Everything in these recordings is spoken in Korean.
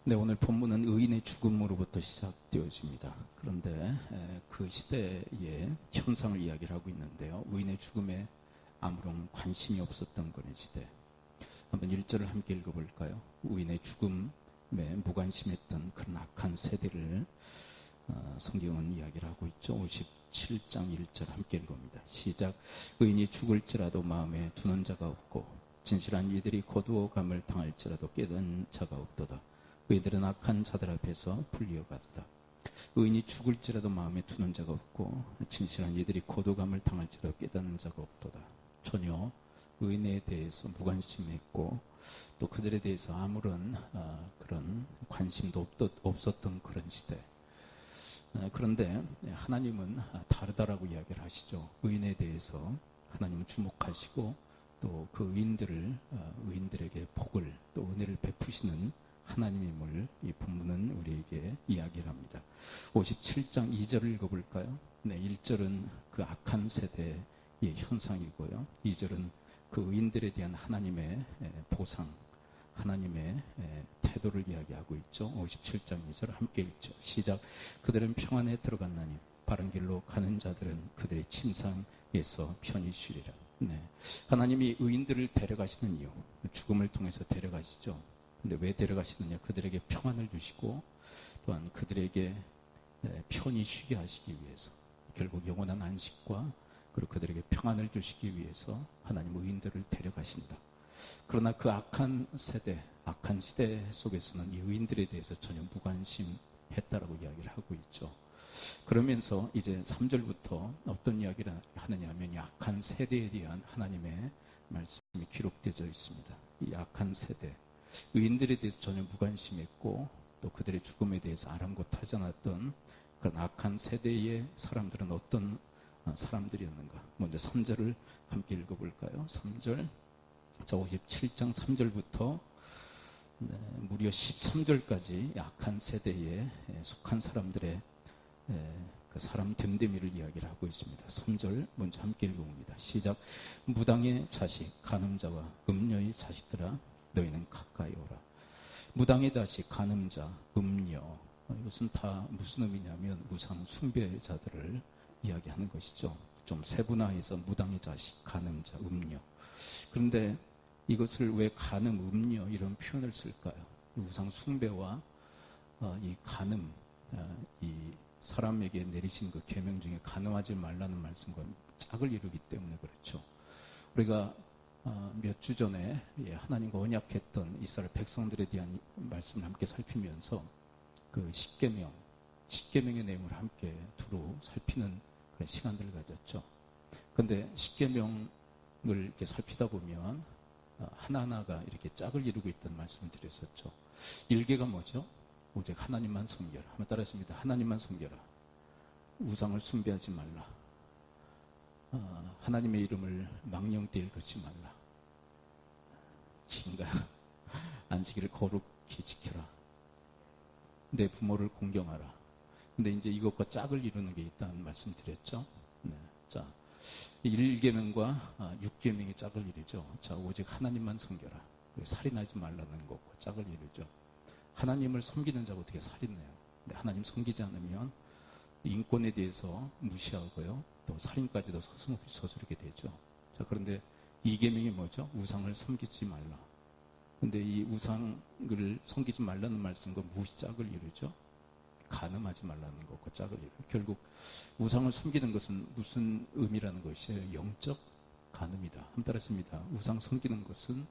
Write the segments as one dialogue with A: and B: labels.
A: 네, 오늘 본문은 의인의 죽음으로부터 시작되어집니다. 그런데 그 시대의 현상을 이야기를 하고 있는데요. 의인의 죽음에 아무런 관심이 없었던 그런 시대. 한번 1절을 함께 읽어볼까요? 의인의 죽음에 무관심했던 그런 악한 세대를 성경은 이야기를 하고 있죠. 57장 1절 함께 읽어봅니다. 시작. 의인이 죽을지라도 마음에 두는 자가 없고 진실한 이들이 거두어감을 당할지라도 깨닫는 자가 없도다. 의인들은 악한 자들 앞에서 불리어가도다. 의인이 죽을지라도 마음에 두는 자가 없고 진실한 이들이 거두어감을 당할지라도 깨닫는 자가 없도다. 전혀 의인에 대해서 무관심했고 또 그들에 대해서 아무런 그런 관심도 없었던 그런 시대. 그런데 하나님은 다르다라고 이야기를 하시죠. 의인에 대해서 하나님은 주목하시고 또 그 의인들에게 복을 또 은혜를 베푸시는 하나님임을 이 본문은 우리에게 이야기를 합니다. 57장 2절을 읽어볼까요? 네, 1절은 그 악한 세대의 현상이고요. 2절은 그 의인들에 대한 하나님의 보상, 하나님의 태도를 이야기하고 있죠. 57장 2절 함께 읽죠. 시작. 그들은 평안에 들어갔나니 바른 길로 가는 자들은 그들의 침상에서 편히 쉬리라. 네, 하나님이 의인들을 데려가시는 이유, 죽음을 통해서 데려가시죠. 근데 왜 데려가시느냐? 그들에게 평안을 주시고 또한 그들에게 편히 쉬게 하시기 위해서, 결국 영원한 안식과 그리고 그들에게 평안을 주시기 위해서 하나님 의인들을 데려가신다. 그러나 그 악한 세대, 악한 시대 속에서는 이 의인들에 대해서 전혀 무관심했다라고 이야기를 하고 있죠. 그러면서 이제 3절부터 어떤 이야기를 하느냐 하면 이 악한 세대에 대한 하나님의 말씀이 기록되어 있습니다. 이 악한 세대, 의인들에 대해서 전혀 무관심했고 또 그들의 죽음에 대해서 아랑곳하지 않았던 그런 악한 세대의 사람들은 어떤 사람들이었는가? 먼저 3절을 함께 읽어볼까요? 3절, 자 57장 3절부터 무려 13절까지 악한 세대에 속한 사람들의 그 사람 됨됨이를 이야기를 하고 있습니다. 3절 먼저 함께 읽어봅니다. 시작. 무당의 자식, 간음자와 음녀의 자식들아 너희는 가까이 오라. 무당의 자식, 간음자, 음녀, 이것은 다 무슨 의미냐면 우상 숭배자들을 이야기하는 것이죠. 좀 세분화해서 무당의 자식, 간음자, 음녀. 그런데 이것을 왜 간음, 음녀 이런 표현을 쓸까요? 우상 숭배와 이 간음, 이 사람에게 내리신 그 계명 중에 간음하지 말라는 말씀과 짝을 이루기 때문에 그렇죠. 우리가 몇 주 전에 하나님과 언약했던 이스라엘 백성들에 대한 말씀을 함께 살피면서 그 십계명의 내용을 함께 두루 살피는 그런 시간들을 가졌죠. 그런데 십계명을 이렇게 살피다 보면 하나하나가 이렇게 짝을 이루고 있다는 말씀을 드렸었죠. 1계가 뭐죠? 오직 하나님만 섬겨라. 한번 따라했습니다. 하나님만 섬겨라. 우상을 숭배하지 말라. 하나님의 이름을 망령되이 걷지 말라. 긴가요? 안식일을 거룩히 지켜라. 내 부모를 공경하라. 근데 이제 이것과 짝을 이루는 게 있다는 말씀 드렸죠. 네. 자, 1계명과 6계명의 짝을 이루죠. 자, 오직 하나님만 섬겨라. 살인하지 말라는 것과 짝을 이루죠. 하나님을 섬기는 자가 어떻게 살인해요? 근데 하나님 섬기지 않으면 인권에 대해서 무시하고요. 또 살인까지도 서슴없이 저지르게 되죠. 자, 그런데 2계명이 뭐죠? 우상을 섬기지 말라. 근데 이 우상을 섬기지 말라는 말씀과 무엇이 짝을 이루죠? 간음하지 말라는 것과 짝을 이루죠. 결국 우상을 섬기는 것은 무슨 의미라는 것이에요? 영적 간음이다. 한번 따라했습니다. 우상 섬기는 것은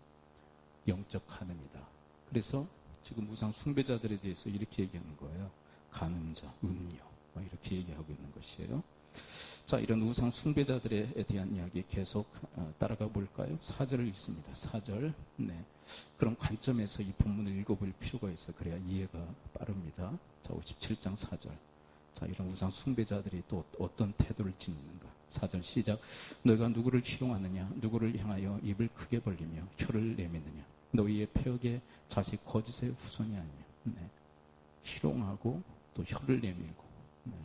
A: 영적 간음이다. 그래서 지금 우상 숭배자들에 대해서 이렇게 얘기하는 거예요. 간음자, 음녀, 이렇게 얘기하고 있는 것이에요. 자, 이런 우상 숭배자들에 대한 이야기 계속 따라가 볼까요? 4절을 읽습니다. 4절. 네. 그런 관점에서 이 본문을 읽어볼 필요가 있어. 그래야 이해가 빠릅니다. 자, 57장 4절. 자, 이런 우상 숭배자들이 또 어떤 태도를 짓는가? 4절 시작. 너희가 누구를 희롱하느냐? 누구를 향하여 입을 크게 벌리며 혀를 내미느냐? 너희의 폐역의 자식 거짓의 후손이 아니냐? 네. 희롱하고 또 혀를 내밀고.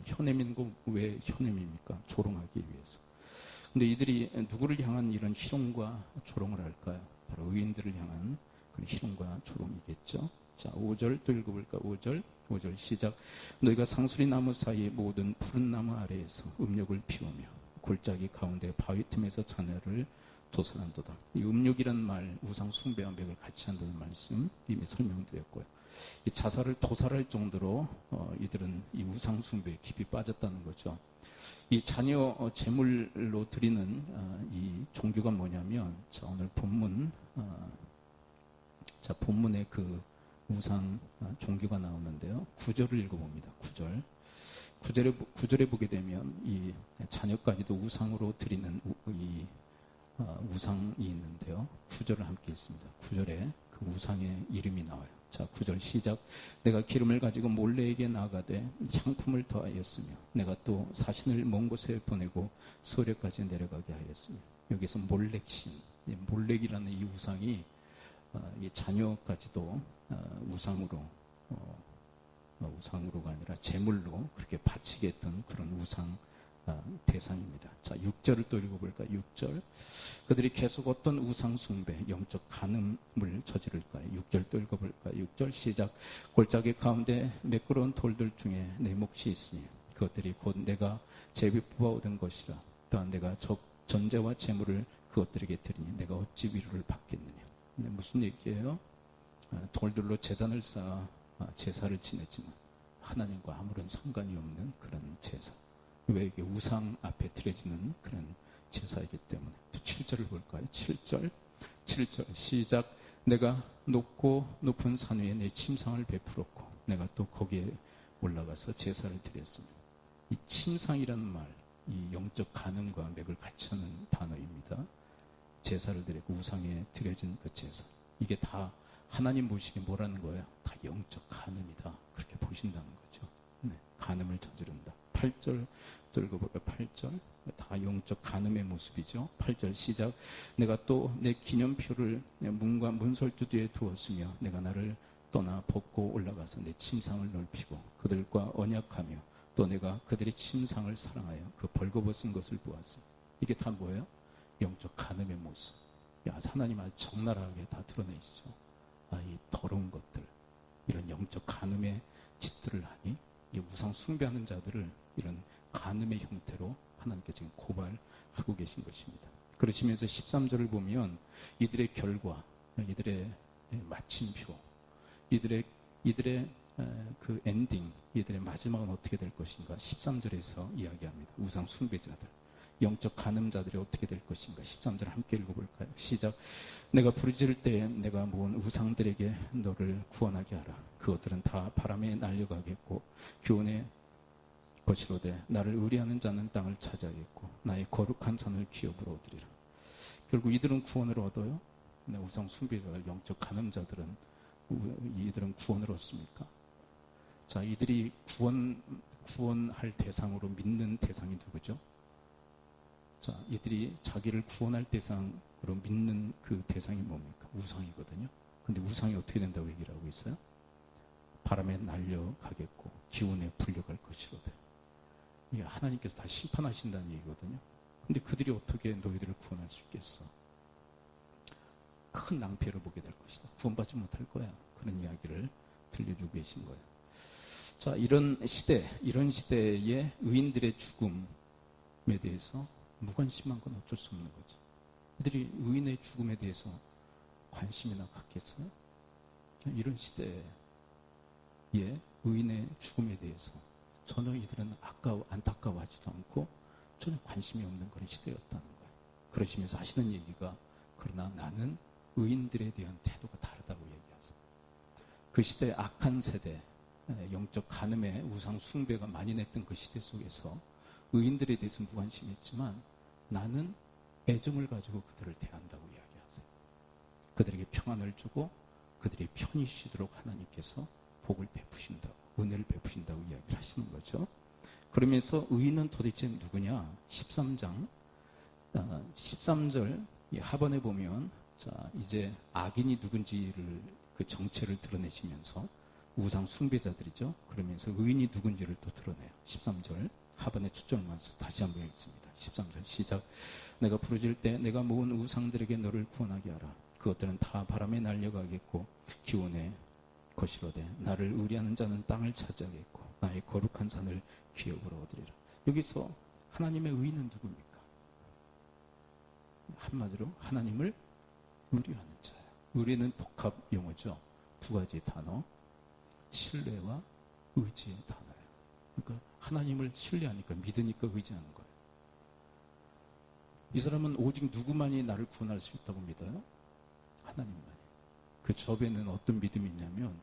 A: 혀 내미는 거 왜 혀 내밉니까? 조롱하기 위해서. 근데 이들이 누구를 향한 이런 희롱과 조롱을 할까요? 바로 의인들을 향한 그런 희롱과 조롱이겠죠. 자, 5절 또 읽어볼까? 5절 시작. 너희가 상수리 나무 사이 모든 푸른 나무 아래에서 음욕을 피우며 골짜기 가운데 바위 틈에서 자녀를 도살한도다. 이 음욕이란 말, 우상 숭배와 맥을 같이 한다는 말씀 이미 설명드렸고요. 이 자살을 도살할 정도로 이들은 이 우상 숭배에 깊이 빠졌다는 거죠. 이 자녀 제물로 드리는 이 종교가 뭐냐면, 자, 오늘 본문, 자, 본문에 그 우상 종교가 나오는데요. 9절을 읽어봅니다. 9절. 9절에 보게 되면 이 자녀까지도 우상으로 드리는 이 우상이 있는데요. 9절을 함께 읽습니다. 9절에 그 우상의 이름이 나와요. 자, 9절 시작. 내가 기름을 가지고 몰레에게 나아가되 향품을 더하였으며 내가 또 사신을 먼 곳에 보내고 서울에까지 내려가게 하였으며, 여기서 몰렉신, 몰렉이라는 이 우상이 이 자녀까지도 우상으로가 아니라 제물로 그렇게 바치게 했던 그런 우상 대상입니다. 자, 6절을 또 읽어볼까요? 6절. 그들이 계속 어떤 우상 숭배, 영적 간음을 저지를까요? 6절 또 읽어볼까요? 6절 시작. 골짜기 가운데 매끄러운 돌들 중에 내 몫이 있으니 그것들이 곧 내가 제비 뽑아 얻은 것이라. 또한 내가 전제와 제물을 그것들에게 드리니 내가 어찌 위로를 받겠느냐. 무슨 얘기예요? 돌들로 제단을 쌓아 제사를 지냈지만 하나님과 아무런 상관이 없는 그런 제사. 왜 이게 우상 앞에 드려지는 그런 제사이기 때문에. 또 7절을 볼까요? 7절 시작. 내가 높고 높은 산 위에 내 침상을 베풀었고 내가 또 거기에 올라가서 제사를 드렸으며. 이 침상이라는 말, 이 영적 간음과 맥을 같이 하는 단어입니다. 제사를 드리고 우상에 드려진 그 제사, 이게 다 하나님 보시기에 뭐라는 거예요? 다 영적 간음이다, 그렇게 보신다는 거죠. 네, 간음을 저지른다. 8절 또 읽어볼까요? 8절. 다 영적 간음의 모습이죠. 8절 시작. 내가 또 내 기념표를 문과 문설주 뒤에 두었으며 내가 나를 떠나 벗고 올라가서 내 침상을 넓히고 그들과 언약하며 또 내가 그들의 침상을 사랑하여 그 벌거벗은 것을 보았습니다. 이게 다 뭐예요? 영적 간음의 모습. 야, 하나님 아주 적나라하게 다 드러내시죠. 이 더러운 것들, 이런 영적 간음의 짓들을 하니 이 우상 숭배하는 자들을 이런 간음의 형태로 하나님께 지금 고발하고 계신 것입니다. 그러시면서 13절을 보면 이들의 결과, 이들의 마침표, 이들의 그 엔딩, 이들의 마지막은 어떻게 될 것인가 13절에서 이야기합니다. 우상 숭배자들, 영적 간음자들이 어떻게 될 것인가. 13절 함께 읽어볼까요? 시작. 내가 부르짖을 때에 내가 모은 우상들에게 너를 구원하게 하라. 그것들은 다 바람에 날려가겠고 교훈의 것이로되 나를 의뢰하는 자는 땅을 차지하겠고 나의 거룩한 산을 기업으로 얻으리라. 결국 이들은 구원을 얻어요? 우상 숭배자들, 영적 간음자들은 이들은 구원을 얻습니까? 자, 이들이 구원할 대상으로 믿는 대상이 누구죠? 자, 이들이 자기를 구원할 대상으로 믿는 그 대상이 뭡니까? 우상이거든요. 근데 우상이 어떻게 된다고 얘기를 하고 있어요? 바람에 날려가겠고 기운에 불려갈 것이로되. 이게 하나님께서 다 심판하신다는 얘기거든요. 근데 그들이 어떻게 너희들을 구원할 수 있겠어? 큰 낭패를 보게 될 것이다. 구원받지 못할 거야. 그런 이야기를 들려주고 계신 거예요. 자, 이런 시대에 의인들의 죽음에 대해서 무관심한 건 어쩔 수 없는 거죠. 이들이 의인의 죽음에 대해서 관심이나 갖겠어요? 이런 시대에 의인의 죽음에 대해서 전혀 이들은 안타까워하지도 않고 전혀 관심이 없는 그런 시대였다는 거예요. 그러시면서 하시는 얘기가, 그러나 나는 의인들에 대한 태도가 다르다고 얘기하세요. 그 시대의 악한 세대, 영적 간음의 우상 숭배가 만연했던 그 시대 속에서 의인들에 대해서 무관심했지만 나는 애정을 가지고 그들을 대한다고 이야기하세요. 그들에게 평안을 주고 그들이 편히 쉬도록 하나님께서 복을 베푸신다고, 은혜를 베푸신다고 이야기를 하시는 거죠. 그러면서 의인은 도대체 누구냐? 13장 13절 하반에 보면, 자, 이제 악인이 누군지를 그 정체를 드러내시면서 우상 숭배자들이죠. 그러면서 의인이 누군지를 또 드러내요. 13절 하반에 초점을 맞춰서 다시 한번 읽습니다. 13절 시작. 내가 부르짖을 때 내가 모은 우상들에게 너를 구원하게 하라. 그것들은 다 바람에 날려가겠고 기온에 거시로되 나를 의뢰하는 자는 땅을 차지하겠고 나의 거룩한 산을 기업으로 얻으리라. 여기서 하나님의 의는 누굽니까? 한마디로 하나님을 의뢰하는 자예요. 의뢰는 복합 용어죠. 두 가지 단어, 신뢰와 의지의 단어예요. 그러니까 하나님을 신뢰하니까, 믿으니까 의지하는 거예요. 이 사람은 오직 누구만이 나를 구원할 수 있다고 믿어요? 하나님만이. 그 접에는 어떤 믿음이 있냐면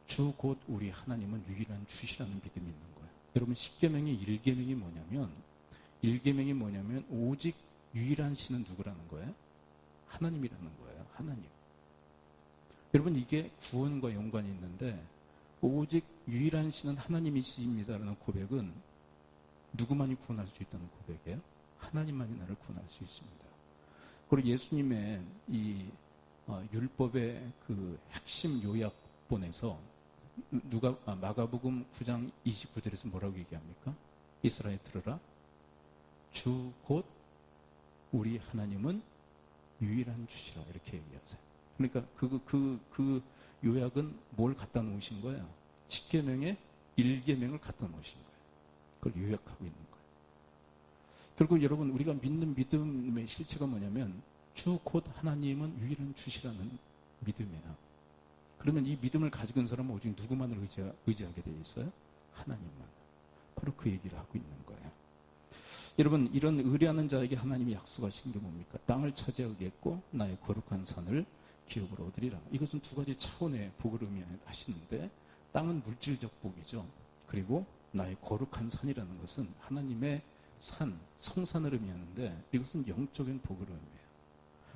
A: 주 곧 우리 하나님은 유일한 주시라는 믿음이 있는 거예요. 여러분, 십계명의 1계명이 뭐냐면 오직 유일한 신은 누구라는 거예요? 하나님이라는 거예요. 하나님. 여러분, 이게 구원과 연관이 있는데 오직 유일한 신은 하나님이십니다라는 고백은 누구만이 구원할 수 있다는 고백이에요? 하나님만이 나를 구원할 수 있습니다. 그리고 예수님의 이 율법의 그 핵심 요약본에서 마가복음 9장 29절에서 뭐라고 얘기합니까? 이스라엘 들으라. 주 곧 우리 하나님은 유일한 주시라. 이렇게 얘기하세요. 그러니까 그 요약은 뭘 갖다 놓으신 거예요? 10계명의 1계명을 갖다 놓으신 거예요. 그걸 요약하고 있는 거예요. 결국 여러분, 우리가 믿는 믿음의 실체가 뭐냐면 주 곧 하나님은 유일한 주시라는 믿음이에요. 그러면 이 믿음을 가지고 있는 사람은 오직 누구만을 의지하게 되어 있어요? 하나님만. 바로 그 얘기를 하고 있는 거예요. 여러분, 이런 의뢰하는 자에게 하나님이 약속하시는 게 뭡니까? 땅을 차지하겠고 나의 거룩한 산을 기업으로 얻으리라. 이것은 두 가지 차원의 복을 의미하시는데, 땅은 물질적 복이죠. 그리고 나의 거룩한 산이라는 것은 하나님의 산, 성산을 의미하는데, 이것은 영적인 복을 의미해요.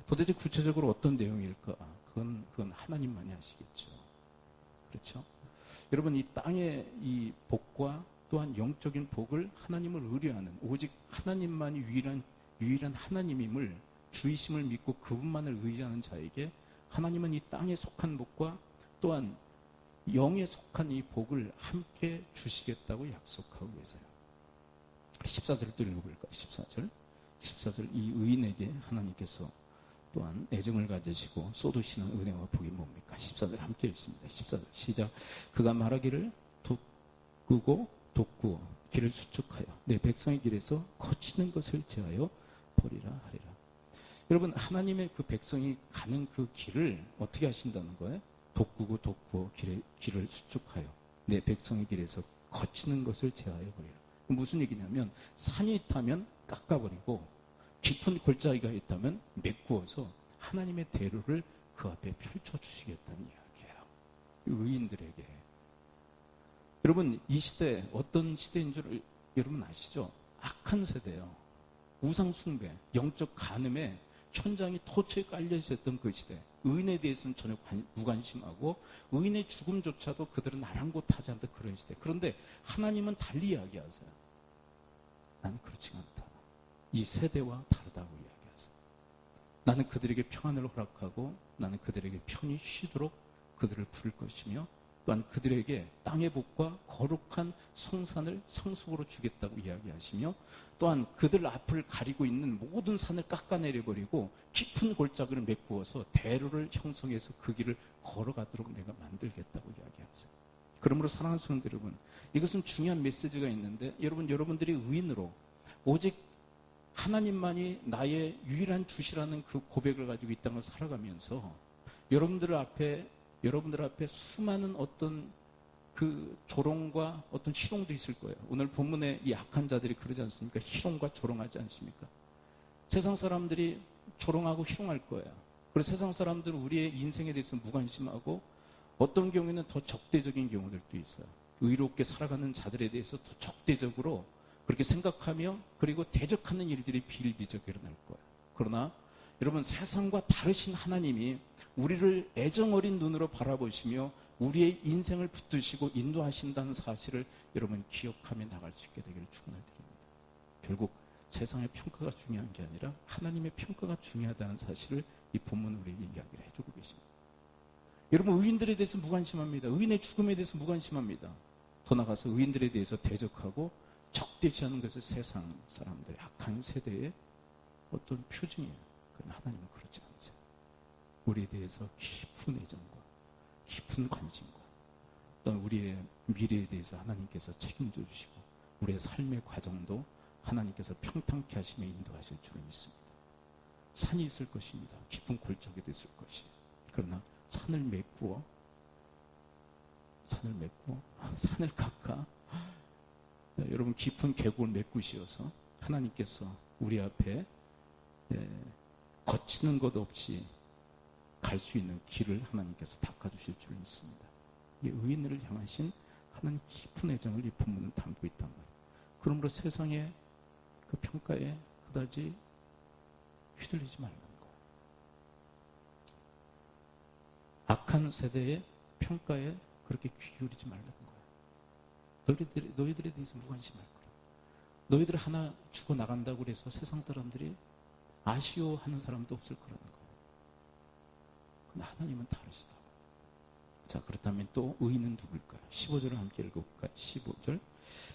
A: 도대체 구체적으로 어떤 내용일까? 그건 하나님만이 아시겠죠. 그렇죠? 여러분, 이 땅의 이 복과 또한 영적인 복을 하나님을 의뢰하는, 오직 하나님만이 유일한 하나님임을, 주이심을 믿고 그분만을 의지하는 자에게 하나님은 이 땅에 속한 복과 또한 영에 속한 이 복을 함께 주시겠다고 약속하고 계세요. 14절을 또 읽어볼까요? 14절. 이 의인에게 하나님께서 또한 애정을 가지시고 쏟으시는 은혜와 복이 뭡니까? 14절 함께 읽습니다. 14절 시작. 그가 말하기를 돋구어 길을 수축하여 내 백성의 길에서 거치는 것을 제하여 버리라 하리라. 여러분, 하나님의 그 백성이 가는 그 길을 어떻게 하신다는 거예요? 돋구어 길을 수축하여 내 백성의 길에서 거치는 것을 제하여 버리라. 무슨 얘기냐면 산이 있다면 깎아버리고 깊은 골짜기가 있다면 메꾸어서 하나님의 대로를 그 앞에 펼쳐주시겠다는 이야기예요. 의인들에게. 여러분, 이 시대 어떤 시대인 줄 여러분 아시죠? 악한 세대예요. 우상 숭배, 영적 간음에 천장이 토치에 깔려 있었던 그 시대. 의인에 대해서는 전혀 무관심하고 의인의 죽음조차도 그들은 아랑곳하지 않던 그런 시대. 그런데 하나님은 달리 이야기하세요. 나는 그렇지 않다. 이 세대와 다르다고 이야기하세요. 나는 그들에게 평안을 허락하고 나는 그들에게 편히 쉬도록 그들을 부를 것이며 또한 그들에게 땅의 복과 거룩한 성산을 상속으로 주겠다고 이야기하시며 또한 그들 앞을 가리고 있는 모든 산을 깎아내려버리고 깊은 골짜기를 메꾸어서 대로를 형성해서 그 길을 걸어가도록 내가 만들겠다고 이야기하세요. 그러므로 사랑하는 성도 여러분, 이것은 중요한 메시지가 있는데 여러분들이 의인으로 오직 하나님만이 나의 유일한 주시라는 그 고백을 가지고 이 땅을 살아가면서 여러분들 앞에 수많은 어떤 그 조롱과 어떤 희롱도 있을 거예요. 오늘 본문에 이 악한 자들이 그러지 않습니까? 희롱과 조롱하지 않습니까? 세상 사람들이 조롱하고 희롱할 거예요. 그리고 세상 사람들은 우리의 인생에 대해서 무관심하고 어떤 경우에는 더 적대적인 경우들도 있어요. 의롭게 살아가는 자들에 대해서 더 적대적으로 그렇게 생각하며 그리고 대적하는 일들이 비일비재하게 일어날 거예요. 그러나 여러분, 세상과 다르신 하나님이 우리를 애정어린 눈으로 바라보시며 우리의 인생을 붙드시고 인도하신다는 사실을 여러분 기억하며 나갈 수 있게 되기를 축원을 드립니다. 결국 세상의 평가가 중요한 게 아니라 하나님의 평가가 중요하다는 사실을 이 본문은 우리에게 이야기를 해주고 계십니다. 여러분, 의인들에 대해서 무관심합니다. 의인의 죽음에 대해서 무관심합니다. 더 나아가서 의인들에 대해서 대적하고 적대시하는 것은 세상 사람들의 악한 세대의 어떤 표징이에요. 그러나 하나님은 그렇지 않으세요. 우리에 대해서 깊은 애정과 깊은 관심과 또는 우리의 미래에 대해서 하나님께서 책임져 주시고 우리의 삶의 과정도 하나님께서 평탄케 하시며 인도하실 줄 믿습니다. 산이 있을 것입니다. 깊은 골짜기도 있을 것이에요. 그러나 산을 메꾸어 산을 깎아 여러분 깊은 계곡을 메꾸시어서 하나님께서 우리 앞에 거치는 것 없이 갈 수 있는 길을 하나님께서 닦아주실 줄 믿습니다. 이 의인을 향하신 하나님 깊은 애정을 이 본문은 담고 있단 말이에요. 그러므로 세상의 그 평가에 그다지 휘둘리지 말라는 거예요. 악한 세대의 평가에 그렇게 귀 기울이지 말라는 거예요. 너희들에 대해서 무관심할 거야. 너희들 하나 죽어 나간다고 해서 세상 사람들이 아쉬워하는 사람도 없을 거라는 거예요. 근데 하나님은 다르시다. 자, 그렇다면 또 의인은 누굴까요? 15절을 함께 읽어볼까요? 15절.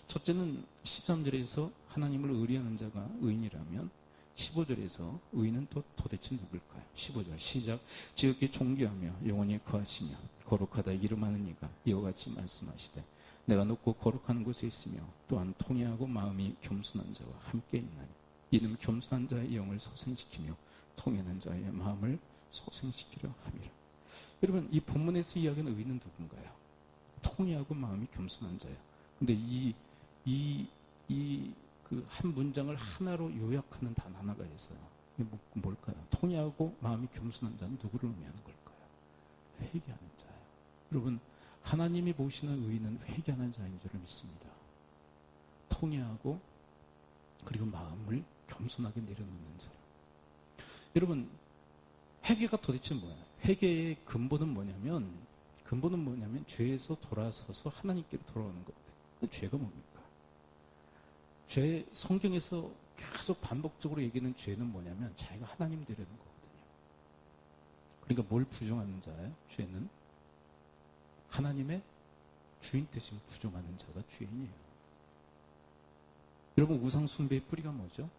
A: 첫째는 13절에서 하나님을 의리하는 자가 의인이라면 15절에서 의인은 또 도대체 누굴까요? 15절 시작. 지극히 존귀하며 영원히 거하시며 거룩하다 이름하는 이가 이와 같이 말씀하시되 내가 높고 거룩한 곳에 있으며 또한 통회하고 마음이 겸손한 자와 함께 있나니 이는 겸손한 자의 영을 소생시키며 통회하는 자의 마음을 소생시키려 함이라. 여러분, 이 본문에서 이야기하는 의인은 누군가요? 통회하고 마음이 겸손한 자예요. 근데 그 한 문장을 하나로 요약하는 단 하나가 있어요. 이게 뭘까요? 통회하고 마음이 겸손한 자는 누구를 의미하는 걸까요? 회개하는 자예요. 여러분, 하나님이 보시는 의인은 회개하는 자인 줄 믿습니다. 통회하고 그리고 마음을 겸손하게 내려놓는 사람. 여러분, 회개가 도대체 뭐예요? 회개의 근본은 뭐냐면 죄에서 돌아서서 하나님께로 돌아오는 거거든요. 죄가 뭡니까? 성경에서 계속 반복적으로 얘기하는 죄는 뭐냐면 자기가 하나님 되려는 거거든요. 그러니까 뭘 부정하는 자예요? 죄는 하나님의 주인 되신 부정하는 자가 죄인이에요. 여러분, 우상 숭배의 뿌리가 뭐죠?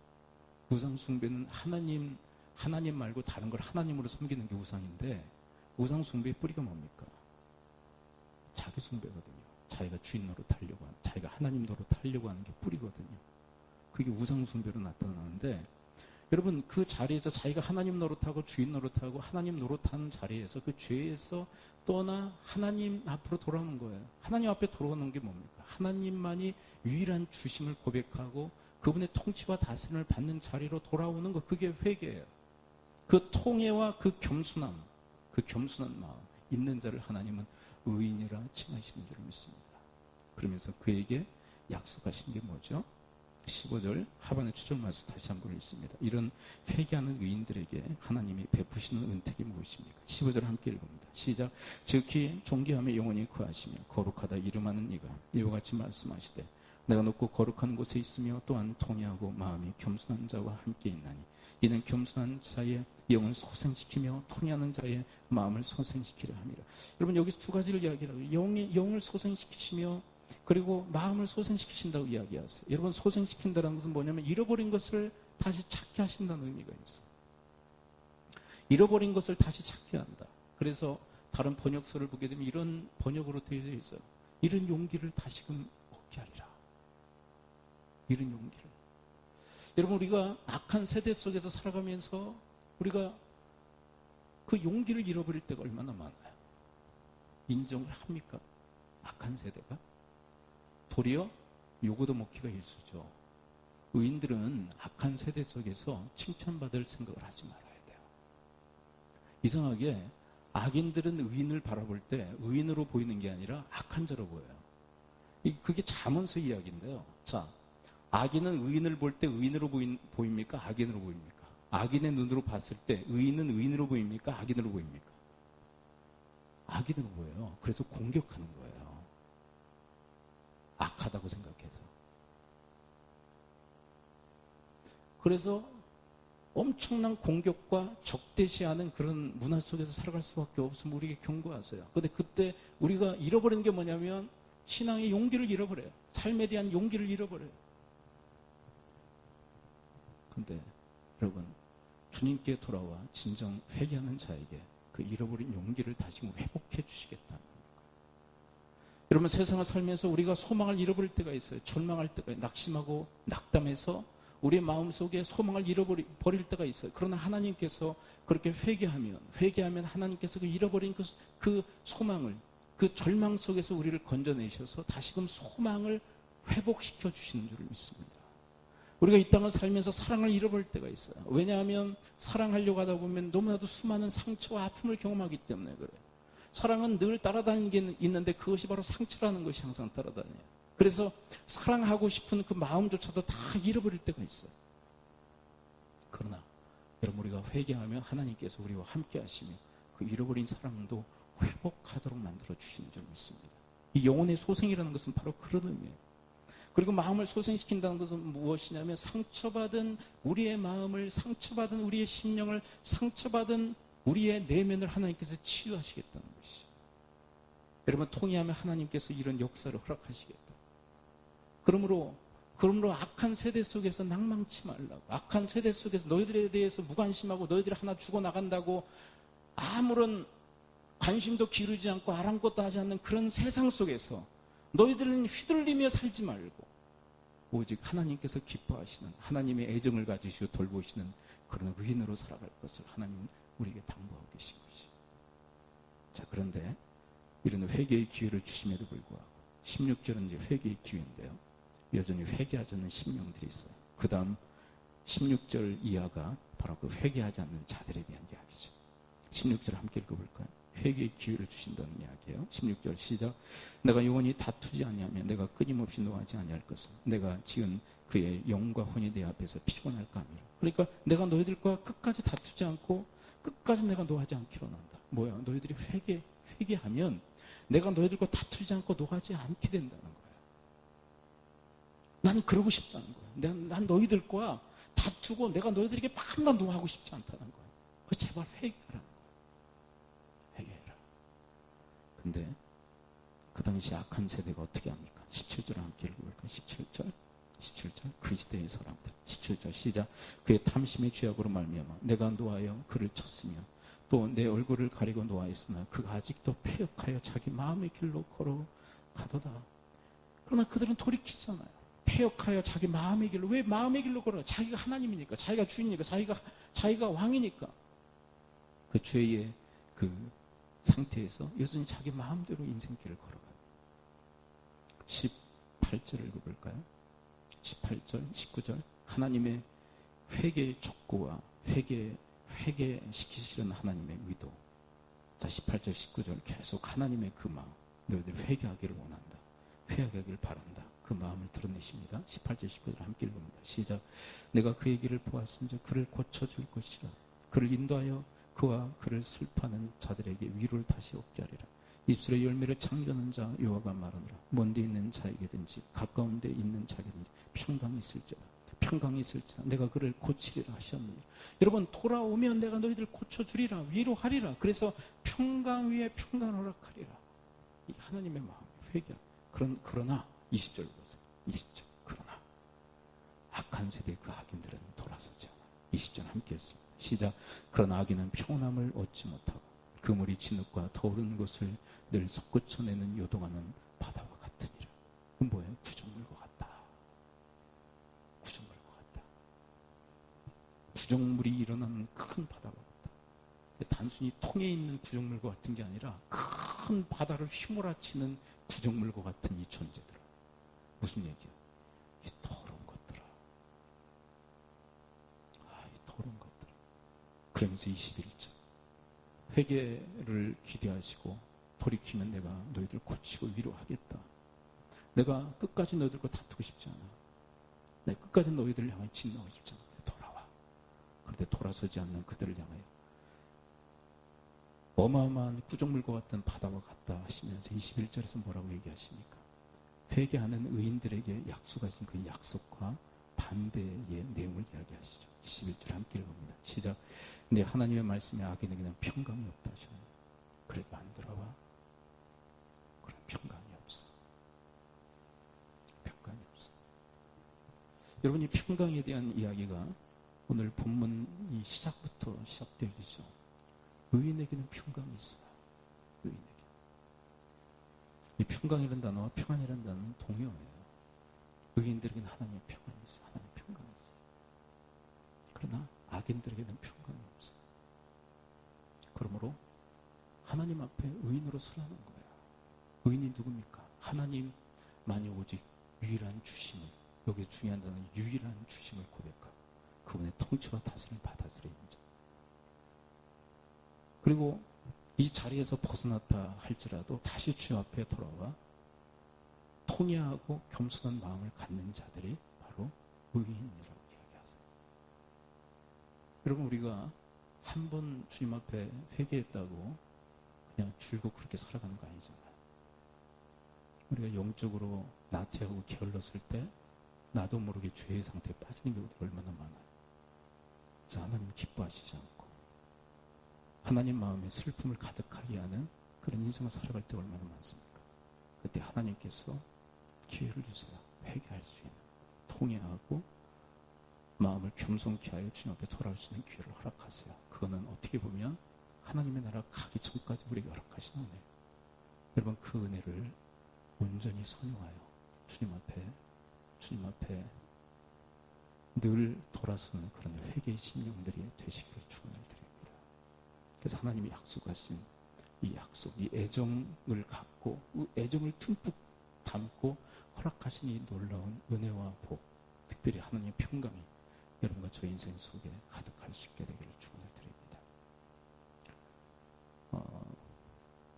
A: 우상 숭배는 하나님 말고 다른 걸 하나님으로 섬기는 게 우상인데, 우상 숭배의 뿌리가 뭡니까? 자기 숭배거든요. 자기가 주인 노릇하려고 하는, 자기가 하나님 노릇하려고 하는 게 뿌리거든요. 그게 우상 숭배로 나타나는데, 여러분, 그 자리에서 자기가 하나님 노릇하고 주인 노릇하고 하나님 노릇하는 자리에서 그 죄에서 떠나 하나님 앞으로 돌아오는 거예요. 하나님 앞에 돌아오는 게 뭡니까? 하나님만이 유일한 주심을 고백하고 그분의 통치와 다스림을 받는 자리로 돌아오는 거, 그게 회개예요. 그 통회와 그 겸손한 마음 있는 자를 하나님은 의인이라 칭하시는 줄 믿습니다. 그러면서 그에게 약속하신 게 뭐죠? 15절 하반의 추절 말씀 다시 한번 읽습니다. 이런 회개하는 의인들에게 하나님이 베푸시는 은택이 무엇입니까? 15절 함께 읽습니다. 시작. 즉히 존귀하며 영원히 거하시며 거룩하다 이름하는 이가 이와 같이 말씀하시되 내가 높고 거룩한 곳에 있으며 또한 통회하고 마음이 겸손한 자와 함께 있나니 이는 겸손한 자의 영을 소생시키며 통회하는 자의 마음을 소생시키려 함이라. 여러분, 여기서 두 가지를 이야기하고 영을 소생시키시며 그리고 마음을 소생시키신다고 이야기하세요. 여러분, 소생시킨다는 것은 뭐냐면 잃어버린 것을 다시 찾게 하신다는 의미가 있어요. 잃어버린 것을 다시 찾게 한다. 그래서 다른 번역서를 보게 되면 이런 번역으로 되어 있어요. 이런 용기를 다시금 얻게 하리라. 이런 용기를. 여러분, 우리가 악한 세대 속에서 살아가면서 우리가 그 용기를 잃어버릴 때가 얼마나 많아요. 인정을 합니까? 악한 세대가? 도리어 요거도 먹기가 일쑤죠. 의인들은 악한 세대 속에서 칭찬받을 생각을 하지 말아야 돼요. 이상하게 악인들은 의인을 바라볼 때 의인으로 보이는 게 아니라 악한 자로 보여요. 그게 잠언서 이야기인데요. 자, 악인은 의인을 볼 때 의인으로 보입니까? 악인으로 보입니까? 악인의 눈으로 봤을 때 의인은 의인으로 보입니까? 악인으로 보입니까? 악인으로 보여요. 그래서 공격하는 거예요. 악하다고 생각해서. 그래서 엄청난 공격과 적대시하는 그런 문화 속에서 살아갈 수밖에 없으면 우리에게 경고하세요. 그런데 그때 우리가 잃어버리는 게 뭐냐면 신앙의 용기를 잃어버려요. 삶에 대한 용기를 잃어버려요. 그런데 여러분, 주님께 돌아와 진정 회개하는 자에게 그 잃어버린 용기를 다시 회복해 주시겠다는 겁니다. 여러분, 세상을 살면서 우리가 소망을 잃어버릴 때가 있어요. 절망할 때가 있어요. 낙심하고 낙담해서 우리의 마음속에 소망을 잃어버릴 때가 있어요. 그러나 하나님께서 그렇게 회개하면 하나님께서 그 잃어버린 그 소망을, 그 절망 속에서 우리를 건져내셔서 다시금 소망을 회복시켜 주시는 줄 믿습니다. 우리가 이 땅을 살면서 사랑을 잃어버릴 때가 있어요. 왜냐하면 사랑하려고 하다 보면 너무나도 수많은 상처와 아픔을 경험하기 때문에 그래요. 사랑은 늘 따라다니는 게 있는데 그것이 바로 상처라는 것이 항상 따라다녀요. 그래서 사랑하고 싶은 그 마음조차도 다 잃어버릴 때가 있어요. 그러나 여러분, 우리가 회개하며 하나님께서 우리와 함께 하시며 그 잃어버린 사랑도 회복하도록 만들어 주시는 줄 믿습니다. 이 영혼의 소생이라는 것은 바로 그런 의미예요. 그리고 마음을 소생시킨다는 것은 무엇이냐면 상처받은 우리의 마음을, 상처받은 우리의 심령을, 상처받은 우리의 내면을 하나님께서 치유하시겠다는 것이. 여러분, 통회하면 하나님께서 이런 역사를 허락하시겠다. 그러므로 악한 세대 속에서 낭망치 말라고. 악한 세대 속에서 너희들에 대해서 무관심하고 너희들이 하나 죽어나간다고 아무런 관심도 기울이지 않고 아랑곳도 하지 않는 그런 세상 속에서 너희들은 휘둘리며 살지 말고 오직 하나님께서 기뻐하시는, 하나님의 애정을 가지시고 돌보시는 그런 의인으로 살아갈 것을 하나님은 우리에게 당부하고 계신 것이. 자, 그런데 이런 회개의 기회를 주심에도 불구하고 16절은 이제 회개의 기회인데요, 여전히 회개하지 않는 심령들이 있어요. 그 다음 16절 이하가 바로 그 회개하지 않는 자들에 대한 이야기죠. 16절 함께 읽어볼까요? 회개의 기회를 주신다는 이야기예요. 16절 시작. 내가 영원히 다투지 아니하면 내가 끊임없이 노하지 아니할 것은 내가 지은 그의 영과 혼이 내 앞에서 피곤할까 하니라. 그러니까 내가 너희들과 끝까지 다투지 않고 끝까지 내가 노하지 않기로 난다. 뭐야? 너희들이 회개하면 내가 너희들과 다투지 않고 노하지 않게 된다는 거예요. 나는 그러고 싶다는 거예요. 난 너희들과 다투고 내가 너희들에게 밤낮 노하고 싶지 않다는 거예요. 제발 회개하라는 거예요. 회개해라. 근데 그 당시 악한 세대가 어떻게 합니까? 17절 함께 읽어볼까요? 17절 그 시대의 사람들. 17절 시작. 그의 탐심의 죄악으로 말미암아 내가 노하여 그를 쳤으며 또 내 얼굴을 가리고 노하였으나 그가 아직도 패역하여 자기 마음의 길로 걸어가도다. 그러나 그들은 돌이키잖아요. 패역하여 자기 마음의 길로. 왜 마음의 길로 걸어요? 자기가 하나님이니까, 자기가 주인이니까, 자기가 왕이니까. 그 죄의 그 상태에서 여전히 자기 마음대로 인생길을 걸어가요. 18절 읽어볼까요? 18절, 19절. 하나님의 회개의 촉구와 회개시키시는 하나님의 의도. 자, 18절, 19절 계속 하나님의 그 마음, 너희들 회개하기를 원한다, 회개하기를 바란다, 그 마음을 드러내십니다. 18절, 19절 함께 읽습니다. 시작. 내가 그의 길을 보았은즉 그를 고쳐줄 것이라. 그를 인도하여 그와 그를 슬퍼하는 자들에게 위로를 다시 얻게 하리라. 입술의 열매를 창조하는 자 여호와가 말하노라. 먼데 있는 자에게든지 가까운 데 있는 자에게든지 평강이 있을지다 내가 그를 고치리라 하셨느니. 여러분, 돌아오면 내가 너희들 고쳐주리라, 위로하리라. 그래서 평강 위에 평강을 허락하리라. 이 하나님의 마음, 회개. 그러나 20절 보세요. 20절. 그러나 악한 세대의 그 악인들은 돌아서지 않아. 20절 함께 했습니다. 시작. 그러나 악인은 평온함을 얻지 못하고 그 물이 진흙과 더우른 곳을 늘 솟구쳐내는 요동하는 바다와 같으니라. 그건 뭐예요? 구정물과 같다. 구정물과 같다. 구정물이 일어나는 큰 바다와 같다. 단순히 통에 있는 구정물과 같은 게 아니라 큰 바다를 휘몰아치는 구정물과 같은 이 존재들아. 무슨 얘기야? 이 더러운 것들아. 이 더러운 것들아. 그러면서 21절. 회개를 기대하시고 돌이키면 내가 너희들 고치고 위로하겠다. 내가 끝까지 너희들과 다투고 싶지 않아. 내가 끝까지 너희들을 향해 진노하고 싶지 않아. 돌아와. 그런데 돌아서지 않는 그들을 향하여 어마어마한 구정물과 같은 바다와 같다 하시면서 21절에서 뭐라고 얘기하십니까? 회개하는 의인들에게 약속하신 그 약속과 반대의 내용을 이야기하시죠. 21절 함께 읽어봅니다. 시작. 내 하나님의 말씀에 악인에게는 평강이 없다 하시나니 그래도 안 들어와? 그래, 평강이 없어. 평강이 없어. 여러분, 이 평강에 대한 이야기가 오늘 본문 이 시작부터 시작되어지죠. 의인에게는 평강이 있어요. 의인에게. 이 평강이라는 단어와 평안이라는 단어는 동요예요. 의인들에게는 하나님의 평안이 있어요. 하나님의 평강이 있어요. 그러나 악인들에게는 평강이 없어요. 그러므로 하나님 앞에 의인으로 서라는 거예요. 의인이 누굽니까? 하나님만이 오직 유일한 주심을, 여기 중요한 단어는 유일한 주심을 고백하고 그분의 통치와 다스림을 받아들이는 자. 그리고 이 자리에서 벗어났다 할지라도 다시 주 앞에 돌아와 통회하고 겸손한 마음을 갖는 자들이 바로 의인이라고 이야기하세요. 여러분, 우리가 한 번 주님 앞에 회개했다고 그냥 줄곧 그렇게 살아가는 거 아니잖아요. 우리가 영적으로 나태하고 게을렀을 때 나도 모르게 죄의 상태에 빠지는 경우도 얼마나 많아요. 그래서 하나님 기뻐하시지 않고 하나님 마음에 슬픔을 가득하게 하는 그런 인생을 살아갈 때 얼마나 많습니까? 그때 하나님께서 기회를 주세요. 회개할 수 있는, 통회하고 마음을 겸손케 하여 주님 앞에 돌아올 수 있는 기회를 허락하세요. 그거는 어떻게 보면 하나님의 나라 가기 전까지 우리에게 허락하시는 은혜예요. 여러분, 그 은혜를 온전히 선용하여 주님 앞에 늘 돌아서는 그런 회개의 심령들이 되시기를 축원을 드립니다. 그래서 하나님이 약속하신 이 약속, 이 애정을 갖고 애정을 듬뿍 담고 허락하신 이 놀라운 은혜와 복, 특별히 하나님의 평강이 여러분과 저 인생 속에 가득할 수 있게 되기를 축원을 드립니다.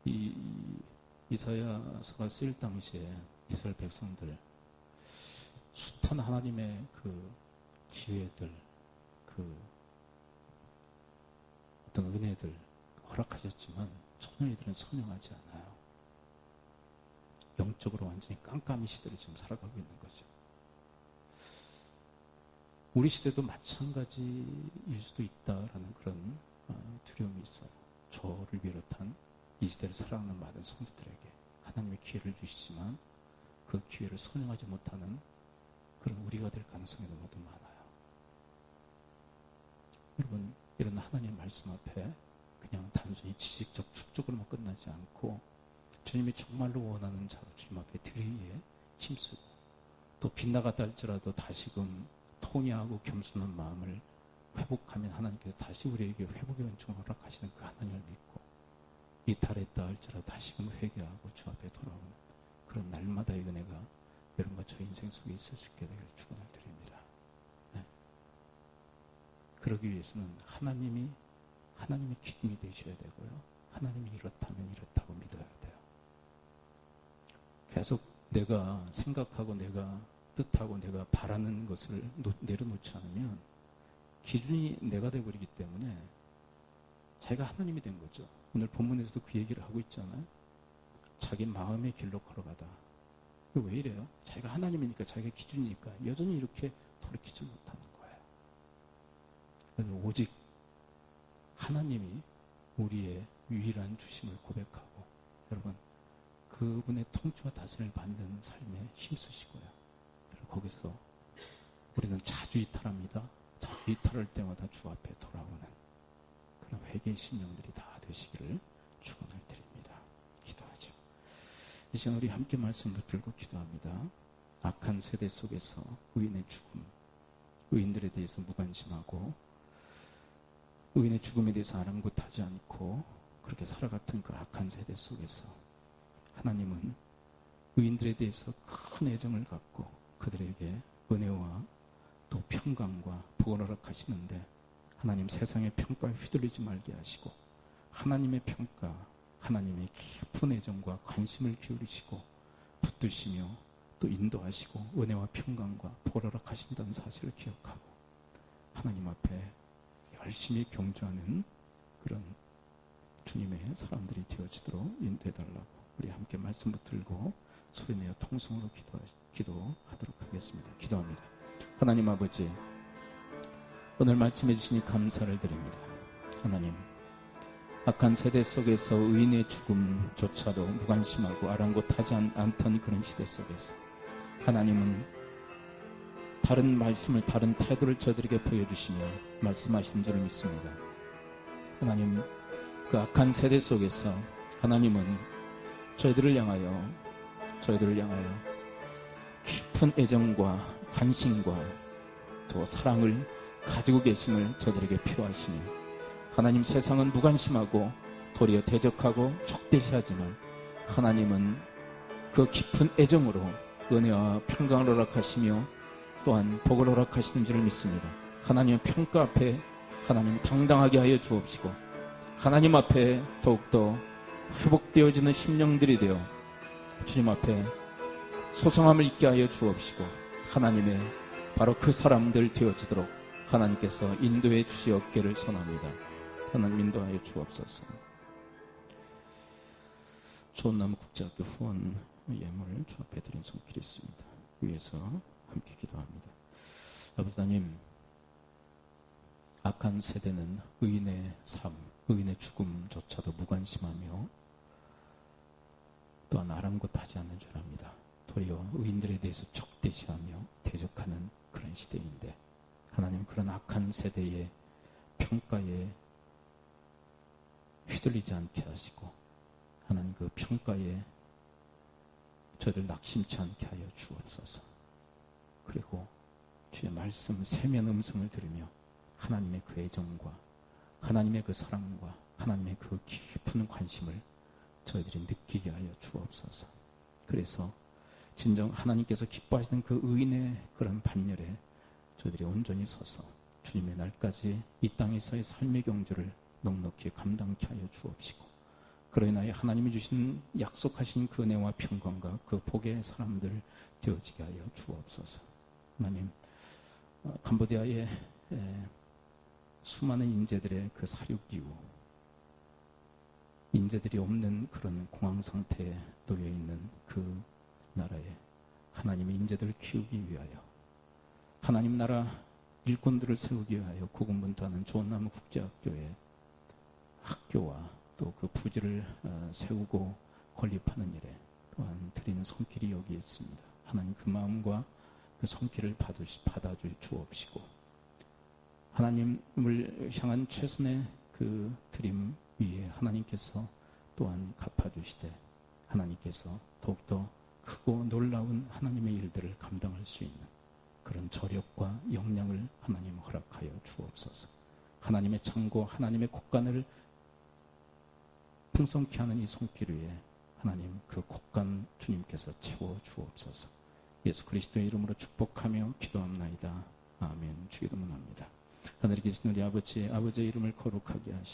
A: 이 이사야서가 쓰일 당시에 이스라엘 백성들 숱한 하나님의 그 기회들, 그 어떤 은혜들 허락하셨지만 전혀 이들은 선용하지 않아요. 영적으로 완전히 깜깜이 시대를 지금 살아가고 있는 거죠. 우리 시대도 마찬가지일 수도 있다라는 그런 두려움이 있어요. 저를 비롯한 이 시대를 살아가는 많은 성도들에게 하나님의 기회를 주시지만 그 기회를 선용하지 못하는 그런 우리가 될 가능성이 너무도 많아요. 여러분, 이런 하나님의 말씀 앞에 그냥 단순히 지식적 축적으로만 끝나지 않고 주님이 정말로 원하는 자로 주님 앞에 드리기에 힘쓰고 또 빗나갔다 할지라도 다시금 통회하고 겸손한 마음을 회복하면 하나님께서 다시 우리에게 회복의 은총을 허락하시는 그 하나님을 믿고 이탈했다 할지라도 다시금 회개하고 주 앞에 돌아오는 그런 날마다의 은혜가 여러분과 저 인생 속에 있을 수 있게 되기를 축원을 드립니다. 네. 그러기 위해서는 하나님이 기둥이 되셔야 되고요. 하나님이 이렇다면 이렇다고 믿어야 돼요. 계속 내가 생각하고 내가 뜻하고 내가 바라는 것을 내려놓지 않으면 기준이 내가 되어버리기 때문에 자기가 하나님이 된 거죠. 오늘 본문에서도 그 얘기를 하고 있잖아요. 자기 마음의 길로 걸어가다. 왜 이래요? 자기가 하나님이니까 자기가 기준이니까 여전히 이렇게 돌이키지 못하는 거예요. 오직 하나님이 우리의 유일한 주심을 고백하고 여러분 그분의 통치와 다스림을 받는 삶에 힘쓰시고요. 거기서 우리는 자주 이탈합니다. 자주 이탈할 때마다 주 앞에 돌아오는 그런 회개의 심령들이 다 되시기를 축원을 드립니다. 기도하죠. 이 시간 우리 함께 말씀 붙들고 기도합니다. 악한 세대 속에서 의인의 죽음, 의인들에 대해서 무관심하고 의인의 죽음에 대해서 아랑곳하지 않고 그렇게 살아갔던 그 악한 세대 속에서 하나님은 의인들에 대해서 큰 애정을 갖고 그들에게 은혜와 또 평강과 복을 허락하시는데 하나님 세상의 평가에 휘둘리지 말게 하시고 하나님의 평가, 하나님의 깊은 애정과 관심을 기울이시고 붙드시며 또 인도하시고 은혜와 평강과 복을 허락하신다는 사실을 기억하고 하나님 앞에 열심히 경주하는 그런 주님의 사람들이 되어지도록 인도해달라고 우리 함께 말씀 붙들고 소리내어 통성으로 기도하도록 하겠습니다. 기도합니다. 하나님 아버지, 오늘 말씀해 주시니 감사를 드립니다. 하나님, 악한 세대 속에서 의인의 죽음조차도 무관심하고 아랑곳하지 않던 그런 시대 속에서 하나님은 다른 말씀을, 다른 태도를 저들에게 보여주시며 말씀하시는 줄을 믿습니다. 하나님, 그 악한 세대 속에서 하나님은 저희들을 향하여 저희들을 향하여 깊은 애정과 관심과 또 사랑을 가지고 계심을 저들에게 필요하시며, 하나님, 세상은 무관심하고 도리어 대적하고 적대시하지만 하나님은 그 깊은 애정으로 은혜와 평강을 허락하시며 또한 복을 허락하시는 줄을 믿습니다. 하나님의 평가 앞에 하나님 당당하게 하여 주옵시고, 하나님 앞에 더욱더 회복되어지는 심령들이 되어 주님 앞에 소성함을 잊게 하여 주옵시고, 하나님의 바로 그 사람들 되어지도록 하나님께서 인도해 주시옵기를 선합니다. 하나님 인도하여 주옵소서. 좋은나무 국제학교 후원 예물을 주 앞에 드린 손길이 있습니다. 위에서 함께 기도합니다. 아버지 하나님, 악한 세대는 의인의 삶, 의인의 죽음조차도 무관심하며 또한 아랑곳하지 않는 줄 압니다. 도리어 의인들에 대해서 적대시하며 대적하는 그런 시대인데, 하나님, 그런 악한 세대의 평가에 휘둘리지 않게 하시고, 하나님 그 평가에 저희들 낙심치 않게 하여 주옵소서. 그리고 주의 말씀 세면 음성을 들으며 하나님의 그 애정과 하나님의 그 사랑과 하나님의 그 깊은 관심을 저희들이 느끼게 하여 주옵소서. 그래서 진정 하나님께서 기뻐하시는 그 의인의 그런 반열에 저희들이 온전히 서서 주님의 날까지 이 땅에서의 삶의 경주를 넉넉히 감당케 하여 주옵시고, 그로 인하여 하나님이 주신 약속하신 그 은혜와 평강과 그 복의 사람들 되어지게 하여 주옵소서. 하나님, 캄보디아의 수많은 인재들의 그 사륙 이후 인재들이 없는 그런 공황 상태에 놓여 있는 그 나라에 하나님의 인재들을 키우기 위하여, 하나님 나라 일꾼들을 세우기 위하여 고군분투하는 좋은나무 국제학교의 학교와 또 그 부지를 세우고 건립하는 일에 또한 드리는 손길이 여기 있습니다. 하나님, 그 마음과 그 손길을 받아 주옵시고, 하나님을 향한 최선의 그 드림 위에 하나님께서 또한 갚아주시되, 하나님께서 더욱더 크고 놀라운 하나님의 일들을 감당할 수 있는 그런 저력과 역량을 하나님 허락하여 주옵소서. 하나님의 창고, 하나님의 곳간을 풍성케 하는 이 손길 위에 하나님 그 곳간 주님께서 채워 주옵소서. 예수 그리스도의 이름으로 축복하며 기도합나이다. 아멘. 주기도문합니다. 하늘에 계신 우리 아버지, 아버지의 이름을 거룩하게 하시고